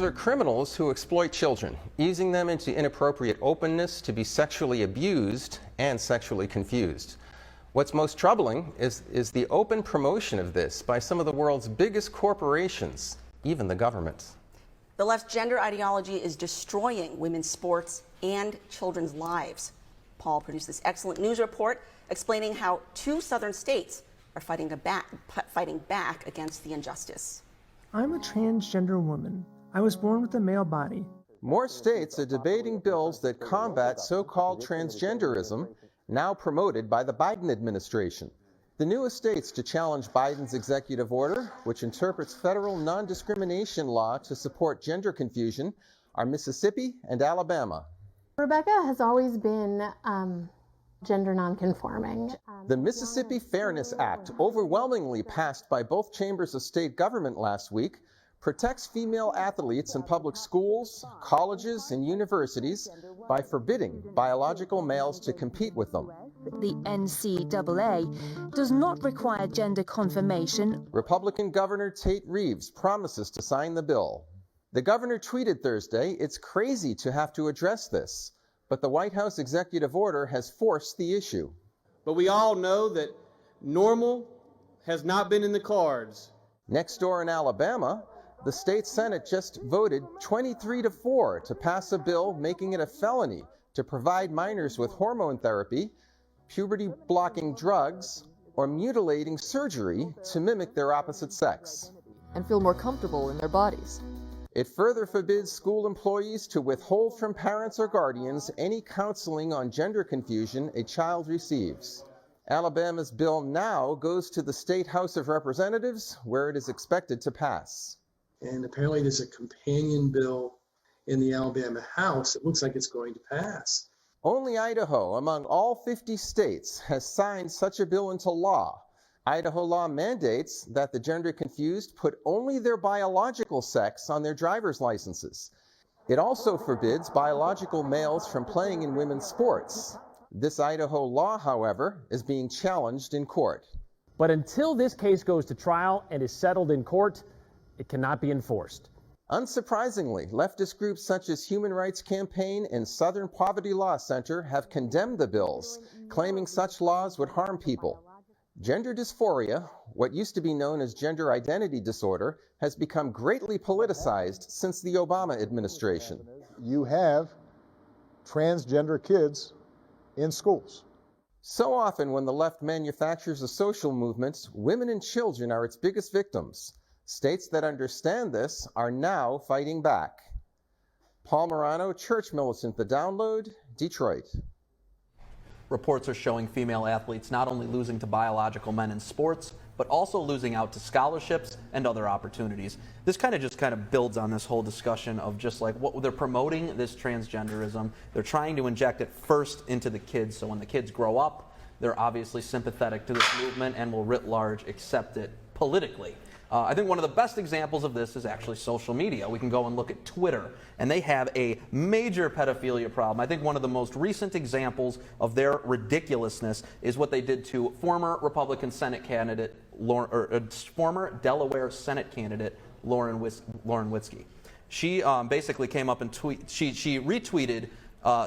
are criminals who exploit children, easing them into inappropriate openness to be sexually abused and sexually confused. What's most troubling is the open promotion of this by some of the world's biggest corporations, even the government. The left's gender ideology is destroying women's sports and children's lives. Paul produced this excellent news report explaining how 2 southern states are fighting back against the injustice. I'm a transgender woman. I was born with a male body. More states are debating bills that combat so-called transgenderism, now promoted by the Biden administration. The newest states to challenge Biden's executive order, which interprets federal non-discrimination law to support gender confusion, are Mississippi and Alabama. Rebecca has always been gender nonconforming. The Mississippi Fairness Act, overwhelmingly passed by both chambers of state government last week, protects female athletes in public schools, colleges, and universities by forbidding biological males to compete with them. The NCAA does not require gender confirmation. Republican Governor Tate Reeves promises to sign the bill. The governor tweeted Thursday, "It's crazy to have to address this," but the White House executive order has forced the issue. But we all know that normal has not been in the cards. Next door in Alabama, the state Senate just voted 23-4 to pass a bill making it a felony to provide minors with hormone therapy, puberty-blocking drugs, or mutilating surgery to mimic their opposite sex. And feel more comfortable in their bodies. It further forbids school employees to withhold from parents or guardians any counseling on gender confusion a child receives. Alabama's bill now goes to the State House of Representatives, where it is expected to pass. And apparently there's a companion bill in the Alabama House that looks like it's going to pass. Only Idaho, among all 50 states, has signed such a bill into law. Idaho law mandates that the gender confused put only their biological sex on their driver's licenses. It also forbids biological males from playing in women's sports. This Idaho law, however, is being challenged in court. But until this case goes to trial and is settled in court, it cannot be enforced. Unsurprisingly, leftist groups such as Human Rights Campaign and Southern Poverty Law Center have condemned the bills, claiming such laws would harm people. Gender dysphoria, what used to be known as gender identity disorder, has become greatly politicized since the Obama administration. You have transgender kids in schools. So often when the left manufactures a social movement, women and children are its biggest victims. States that understand this are now fighting back. Paul Morano, Church Militant, The Download, Detroit. Reports are showing female athletes not only losing to biological men in sports, but also losing out to scholarships and other opportunities. This kind of builds on this whole discussion of just like what they're promoting this transgenderism. They're trying to inject it first into the kids, so when the kids grow up, they're obviously sympathetic to this movement and will writ large accept it politically. I think one of the best examples of this is actually social media. We can go and look at Twitter, and they have a major pedophilia problem. I think one of the most recent examples of their ridiculously is what they did to former Republican Senate candidate, former Delaware Senate candidate Lauren Witzke. She basically came up and she retweeted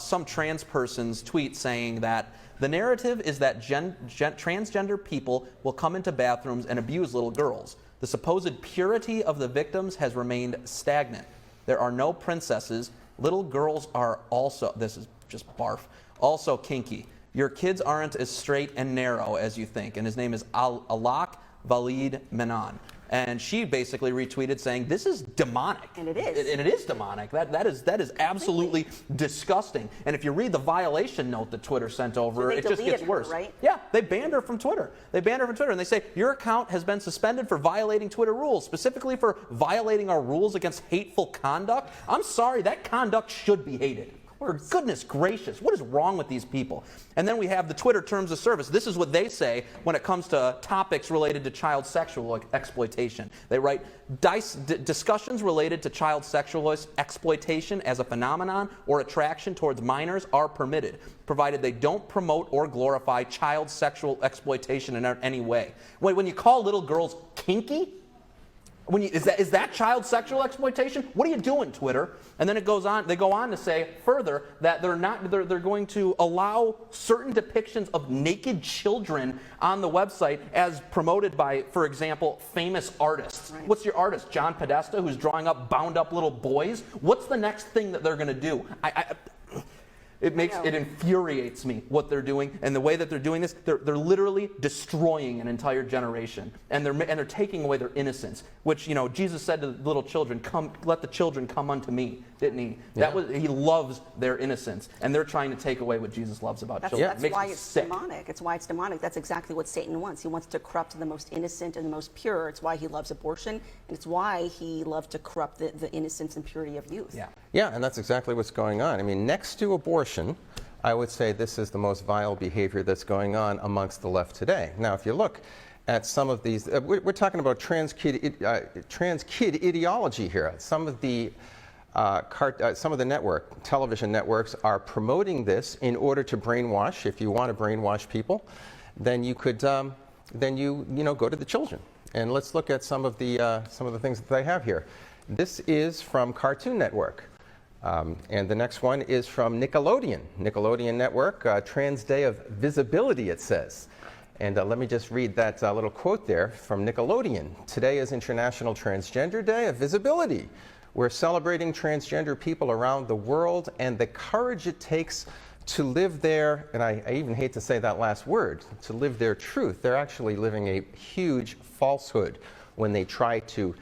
some trans person's tweet saying that the narrative is that transgender people will come into bathrooms and abuse little girls. The supposed purity of the victims has remained stagnant. There are no princesses. Little girls are also, this is just barf, also kinky. Your kids aren't as straight and narrow as you think. And his name is Alak Valid Menon. And she basically retweeted saying, this is demonic. And it is. And it is demonic. That is absolutely disgusting. And if you read the violation note that Twitter sent over, it just gets worse. Her, right? Yeah, they banned her from Twitter. And they say, your account has been suspended for violating Twitter rules, specifically for violating our rules against hateful conduct. I'm sorry, that conduct should be hated. For goodness gracious, what is wrong with these people? And then we have the Twitter terms of service. This is what they say when it comes to topics related to child sexual exploitation. They write, discussions related to child sexual exploitation as a phenomenon or attraction towards minors are permitted, provided they don't promote or glorify child sexual exploitation in any way. When you call little girls kinky, Is that child sexual exploitation? What are you doing, Twitter? And then it goes on. They go on to say further that they're going to allow certain depictions of naked children on the website as promoted by, for example, famous artists. Right. What's your artist? John Podesta, who's drawing up bound up little boys? What's the next thing that they're going to do? It infuriates me what they're doing, and the way that they're doing this. They're literally destroying an entire generation, and they're taking away their innocence. Which, you know, Jesus said to the little children, "Come, let the children come unto me," didn't he? Yeah. He loves their innocence, and they're trying to take away what Jesus loves about children. That's why it's demonic. It's why it's demonic. That's exactly what Satan wants. He wants to corrupt the most innocent and the most pure. It's why he loves abortion, and it's why he loves to corrupt the innocence and purity of youth. Yeah, and that's exactly what's going on. I mean, next to abortion, I would say this is the most vile behavior that's going on amongst the left today. Now, if you look at some of these, we're talking about trans kid ideology here. Some of the television networks are promoting this in order to brainwash. If you want to brainwash people, then you could, go to the children. And let's look at some of the things that they have here. This is from Cartoon Network. And the next one is from Nickelodeon Network, Trans Day of Visibility, it says. And let me just read that little quote there from Nickelodeon. Today is International Transgender Day of Visibility. We're celebrating transgender people around the world and the courage it takes to live their, and I even hate to say that last word, to live their truth. They're actually living a huge falsehood when they try to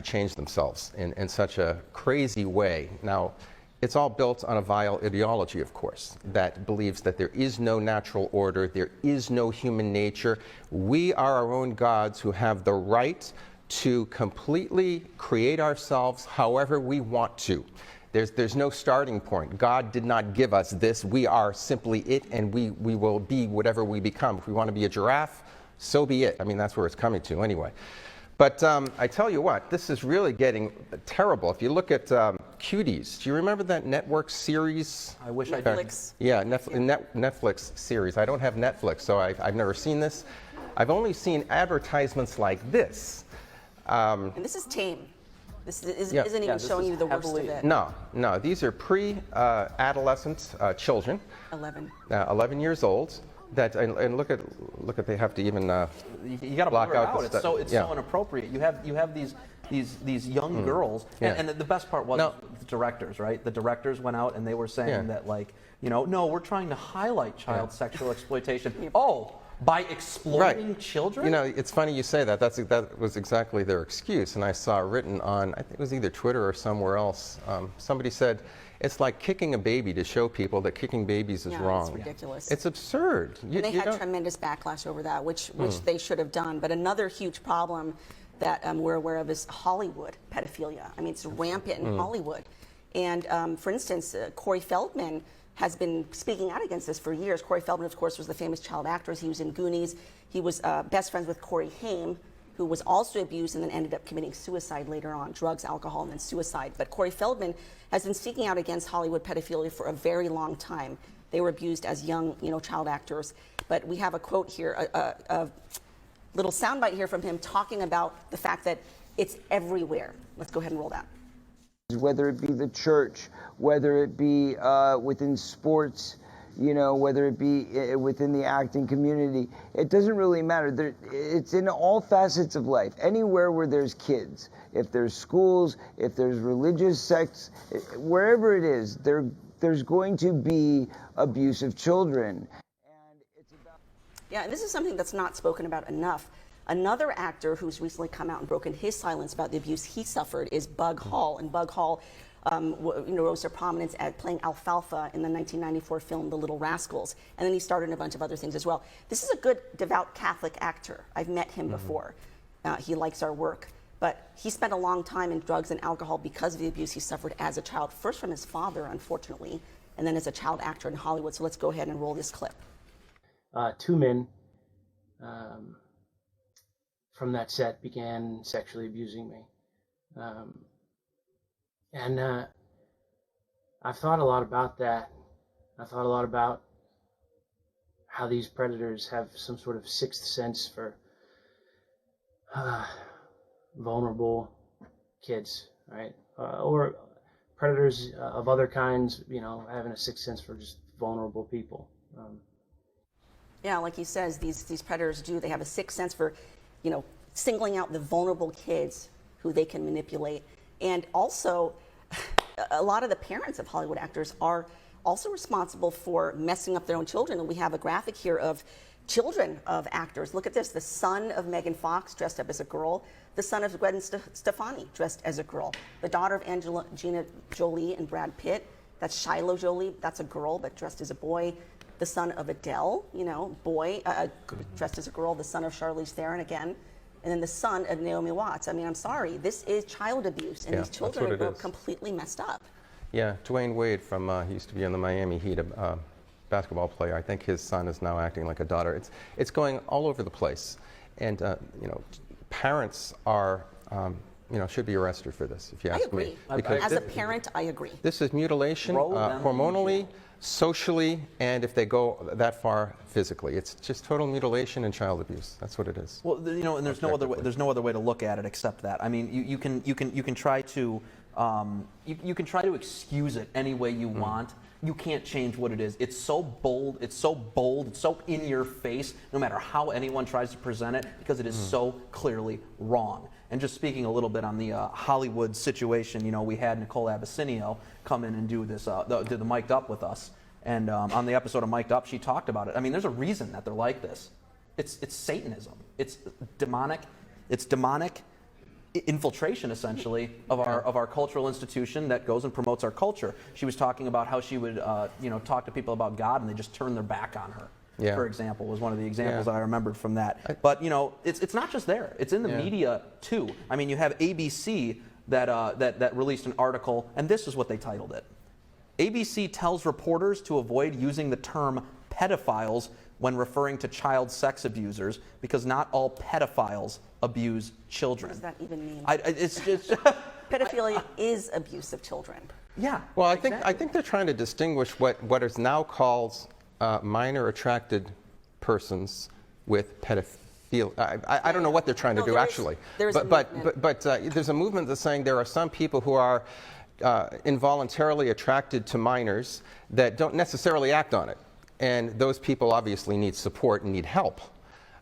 change themselves in such a crazy way. Now, it's all built on a vile ideology, of course, that believes that there is no natural order, there is no human nature. We are our own gods who have the right to completely create ourselves however we want to. There's no starting point. God did not give us this. We are simply it, and we will be whatever we become. If we want to be a giraffe, so be it. I mean, that's where it's coming to anyway. But I tell you what, this is really getting terrible. If you look at Cuties, do you remember that network series? I wish I did. Yeah, Netflix series. I don't have Netflix, so I've never seen this. I've only seen advertisements like this. And this is tame. This isn't even showing you the worst of it. No, these are pre-adolescent children. 11 years old. And look at they have to even you got to block out. It's so inappropriate. You have these young girls, and the best part was the directors, right? The directors went out and they were saying that, like, no, we're trying to highlight child sexual exploitation. By exploiting children? It's funny you say that. That was exactly their excuse. And I saw written on, I think it was either Twitter or somewhere else, somebody said, it's like kicking a baby to show people that kicking babies is wrong. It's ridiculous. It's absurd. They had tremendous backlash over that, which they should have done. But another huge problem that we're aware of is Hollywood pedophilia. I mean, it's rampant in Hollywood. And for instance, Corey Feldman has been speaking out against this for years. Corey Feldman, of course, was the famous child actor. He was in Goonies. He was best friends with Corey Haim, who was also abused and then ended up committing suicide later on, drugs, alcohol, and then suicide. But Corey Feldman has been speaking out against Hollywood pedophilia for a very long time. They were abused as young, child actors. But we have a quote here, a little soundbite here from him talking about the fact that it's everywhere. Let's go ahead and roll that. Whether it be the church, whether it be within sports, whether it be within the acting community, it doesn't really matter. It's in all facets of life. Anywhere where there's kids, if there's schools, if there's religious sects, wherever it is, there's going to be abuse of children. And this is something that's not spoken about enough. Another actor who's recently come out and broken his silence about the abuse he suffered is Bug Hall. And Bug Hall rose to prominence at playing Alfalfa in the 1994 film The Little Rascals. And then he starred in a bunch of other things as well. This is a good, devout Catholic actor. I've met him before. He likes our work. But he spent a long time in drugs and alcohol because of the abuse he suffered as a child, first from his father, unfortunately, and then as a child actor in Hollywood. So let's go ahead and roll this clip. Two men from that set began sexually abusing me. And I've thought a lot about that. I thought a lot about how these predators have some sort of sixth sense for vulnerable kids, right? Or predators of other kinds, you know, having a sixth sense for just vulnerable people. Yeah, like he says, these predators they have a sixth sense for, you know, singling out the vulnerable kids who they can manipulate. And also, a lot of the parents of Hollywood actors are also responsible for messing up their own children. And we have a graphic here of children of actors. Look at this, the son of Megan Fox dressed up as a girl, the son of Gwen Stefani dressed as a girl, the daughter of Angelina Jolie and Brad Pitt, that's Shiloh Jolie, that's a girl but dressed as a boy, the son of Adele, you know, boy, dressed as a girl, the son of Charlize Theron again, and then the son of Naomi Watts. I mean, I'm sorry, this is child abuse, and these children are completely messed up. Yeah, Dwayne Wade from, he used to be in the Miami Heat, basketball player. I think his son is now acting like a daughter. It's going all over the place. And, you know, parents are, you know, should be arrested for this, if you ask me. I agree. As a parent, I agree. This is mutilation, hormonally, socially, and if they go that far, physically. It's just total mutilation and child abuse. That's what it is. Well, you know, and there's no other way to look at it except that. I mean, you can try to you can try to excuse it any way you want. You can't change what it is. It's so bold, it's so in your face, no matter how anyone tries to present it, because it is so clearly wrong. And just speaking a little bit on the Hollywood situation, you know, we had Nicole Abisinio come in and do this, did the Mic'd Up with us. And on the episode of Mic'd Up, she talked about it. I mean, there's a reason that they're like this. It's Satanism. It's demonic infiltration, essentially, of our cultural institution that goes and promotes our culture. She was talking about how she would, you know, talk to people about God and they just turn their back on her. Yeah. For example, was one of the examples that I remembered from that. But you know, it's not just there; it's in the media too. I mean, you have ABC that released an article, and this is what they titled it: ABC tells reporters to avoid using the term pedophiles when referring to child sex abusers because not all pedophiles abuse children. What does that even mean? It's just pedophilia is abuse of children. Yeah. Well, I think they're trying to distinguish what is now called minor attracted persons with pedophilia. I don't know what they're trying to do actually. But there's a movement that's saying there are some people who are involuntarily attracted to minors that don't necessarily act on it. And those people obviously need support and need help.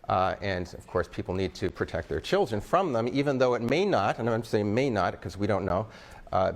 And of course, people need to protect their children from them, even though it may not, and I'm saying may not because we don't know,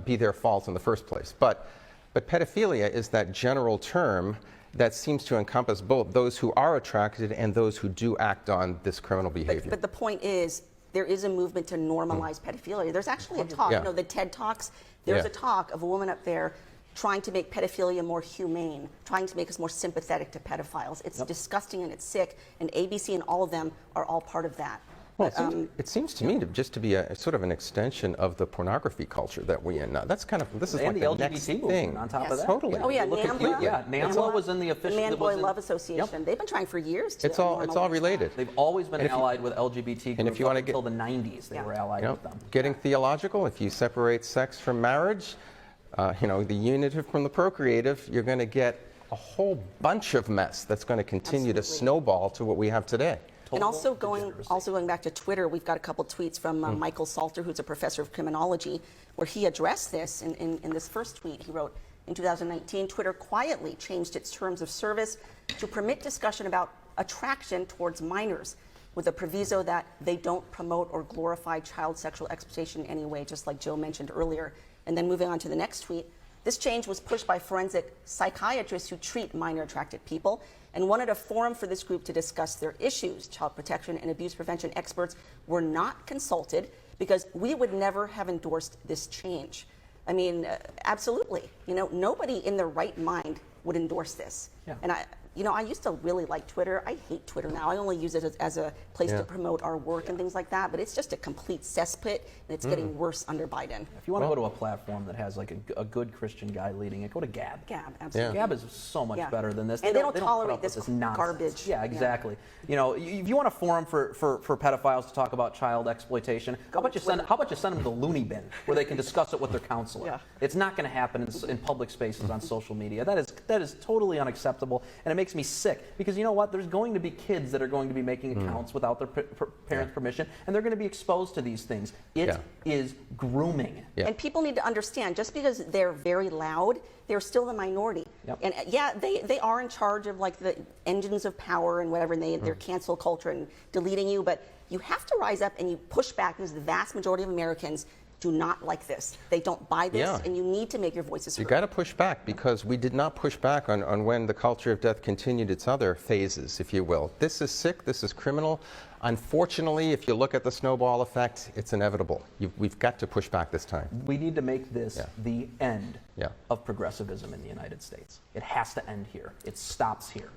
be their fault in the first place. But pedophilia is that general term that seems to encompass both those who are attracted and those who do act on this criminal behavior. But the point is, there is a movement to normalize pedophilia. There's actually a talk, you know, the TED Talks, there's a talk of a woman up there trying to make pedophilia more humane, trying to make us more sympathetic to pedophiles. It's disgusting and it's sick, and ABC and all of them are all part of that. Well, it seems to me to be a sort of an extension of the pornography culture that we're in now. That's kind of, this is like the next thing. On top of that. Totally. Oh yeah, NAMBLA was in the official. Man-Boy Love Association. They've been trying for years to It's all related. They've always been allied with LGBT groups until the 90s. They were allied with them. Getting theological, if you separate sex from marriage, you know, the unitive from the procreative, you're going to get a whole bunch of mess that's going to continue to snowball to what we have today. And also going back to Twitter, we've got a couple tweets from Michael Salter, who's a professor of criminology, where he addressed this in this first tweet. He wrote, in 2019, Twitter quietly changed its terms of service to permit discussion about attraction towards minors, with a proviso that they don't promote or glorify child sexual exploitation in any way, just like Joe mentioned earlier. And then moving on to the next tweet, this change was pushed by forensic psychiatrists who treat minor-attracted people and wanted a forum for this group to discuss their issues. Child protection and abuse prevention experts were not consulted because we would never have endorsed this change. I mean, absolutely. You know, nobody in their right mind would endorse this. Yeah. And I used to really like Twitter. I hate Twitter now. I only use it as a place to promote our work and things like that. But it's just a complete cesspit, and it's getting worse under Biden. If you want to go to a platform that has like a good Christian guy leading it, go to Gab. Gab, absolutely. Gab is so much better than this. And they don't tolerate this garbage. Yeah, exactly. You know, if you want a forum for pedophiles to talk about child exploitation, how about you send them to the loony bin where they can discuss it with their counselor? It's not going to happen in public spaces on social media. That is totally unacceptable, and it makes me sick, because you know what? There's going to be kids that are going to be making accounts without their parents' permission, and they're going to be exposed to these things. It is grooming. And people need to understand, just because they're very loud, they're still the minority. And yeah, they are in charge of like the engines of power and whatever, and they're cancel culture and deleting you, but you have to rise up and you push back, because the vast majority of Americans do not like this. They don't buy this, and you need to make your voices heard. You got to push back, because we did not push back on when the culture of death continued its other phases, if you will. This is sick, this is criminal. Unfortunately, if you look at the snowball effect, it's inevitable. We've got to push back this time. We need to make this the end of progressivism in the United States. It has to end here. It stops here.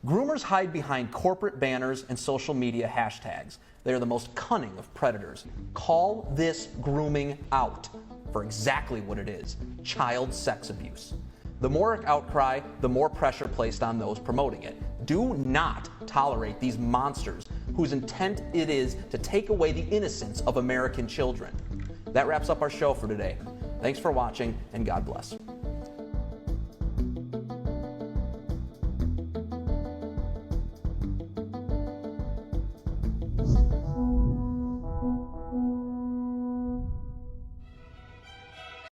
Groomers hide behind corporate banners and social media hashtags. They are the most cunning of predators. Call this grooming out for exactly what it is: child sex abuse. The more outcry, the more pressure placed on those promoting it. Do not tolerate these monsters whose intent it is to take away the innocence of American children. That wraps up our show for today. Thanks for watching, and God bless.